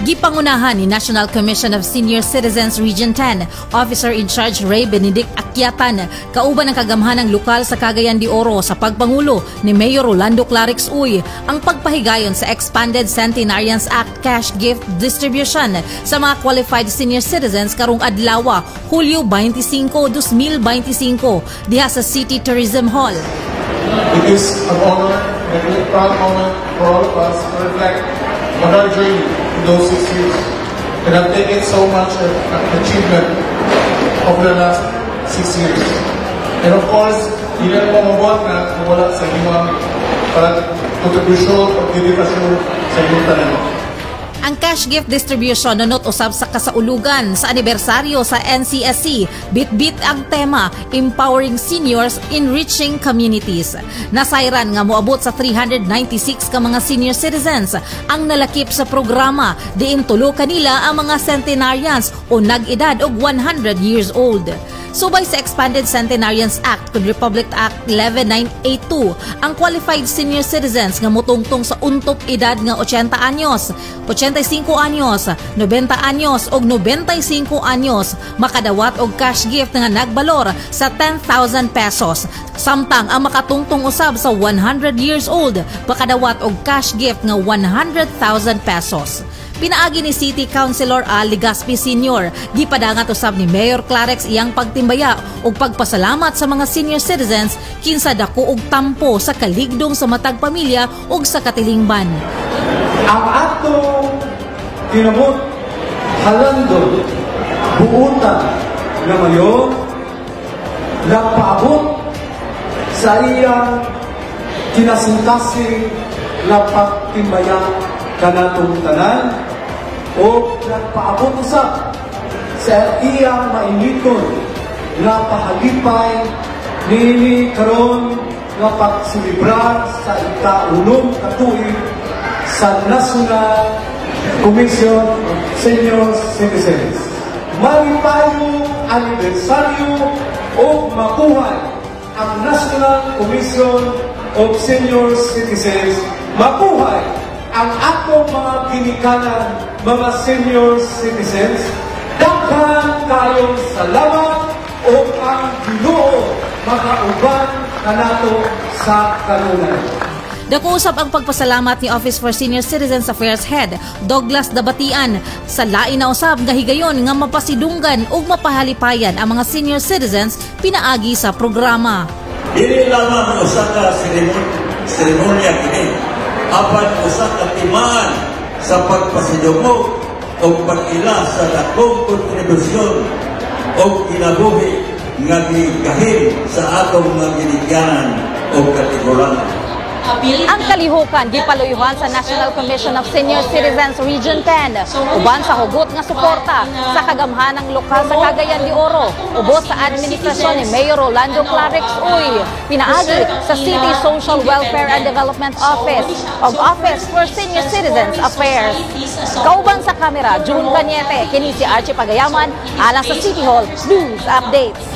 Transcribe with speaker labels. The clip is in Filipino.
Speaker 1: Gipangunahan ni National Commission of Senior Citizens Region 10, Officer in Charge Ray Benedict Akyatan, kauban ng kagamhanang lokal sa Cagayan de Oro sa pagpangulo ni Mayor Rolando Clarix Uy, ang pagpahigayon sa Expanded Centenarians Act Cash Gift Distribution sa mga qualified senior citizens karong adlaw, Hulyo 25, 2025, diha sa City Tourism Hall.
Speaker 2: It is an honor and a proud moment for all of us to reflect on our journey in those 6 years. And I've taken so much achievement over the last 6 years. And of course, hindi na mamabuhat na wala sa inyong kontribusyon o dedikasyon sa inyong tanan.
Speaker 1: Ang cash gift distribution nunot usab sa kasaulugan sa anibersaryo sa NCSC, bitbit ang tema Empowering Seniors, Enriching Communities. Nasayran nga moabot sa 396 ka mga senior citizens ang nalakip sa programa, diin tulo kanila ang mga centenarians o nag-edad og 100 years old. Subay sa Expanded Centenarians Act kung Republic Act 11982, ang qualified senior citizens nga motungtong sa untop edad nga 80 anyos, 85 anyos, 90 anyos o 95 anyos makadawat og cash gift nga nagbalor sa 10,000 pesos. Samtang ang makatungtong usab sa 100 years old makadawat og cash gift nga 100,000 pesos. Pinaagi ni City Councilor Al Legaspi Sr. Gipadangat usab ni Mayor Clarix iyang pagtimbaya ug pagpasalamat sa mga senior citizens kinsa dako og tampo sa kaligdong sa matag pamilya ug sa katilingban.
Speaker 3: Ang atong kinamot halando buutan na mayo nagpaabot sa iyang kinasintasing na pagtimbaya kanatong tanan o nagpaabot usab sa iyang mainiton na pahalipay nini karon nga pagsilibrar sa ika-unong katuig sa National Commission of Senior Citizens. Malipayong anibersaryo o makuhay ang National Commission of Senior Citizens, makuhay ang atong mga ginikanan, mga senior citizens. Daghan kayong salamat o ang Ginoo makauban kanato sa kanunay.
Speaker 1: Dako usab ang pagpasalamat ni Office for Senior Citizens Affairs Head Douglas Dabatian sa lain na usab nga higayon nga mapasidunggan ug mapahalipayan ang mga senior citizens pinaagi sa programa.
Speaker 4: Dili lamang usa ka seremonya kini, apan usa ka timaan sa pagpasidungog o pag-ila sa dakong kontribusyon o kinabuhi nga gigahim sa atong mga ginikanan o kategoranan.
Speaker 1: Ang kalihukan gipaluyuhan sa National Commission of Senior Citizens Region 10 uban sa hugot nga suporta sa kagamhanang lokal sa Cagayan de Oro ubos sa administrasyon ni Mayor Rolando Clarix Uy, pinaagi sa City Social Welfare and Development Office o Office for Senior Citizens Affairs. Kauban sa kamera, June Cañete, kini si Archie Pagayaman alang sa City Hall News Updates.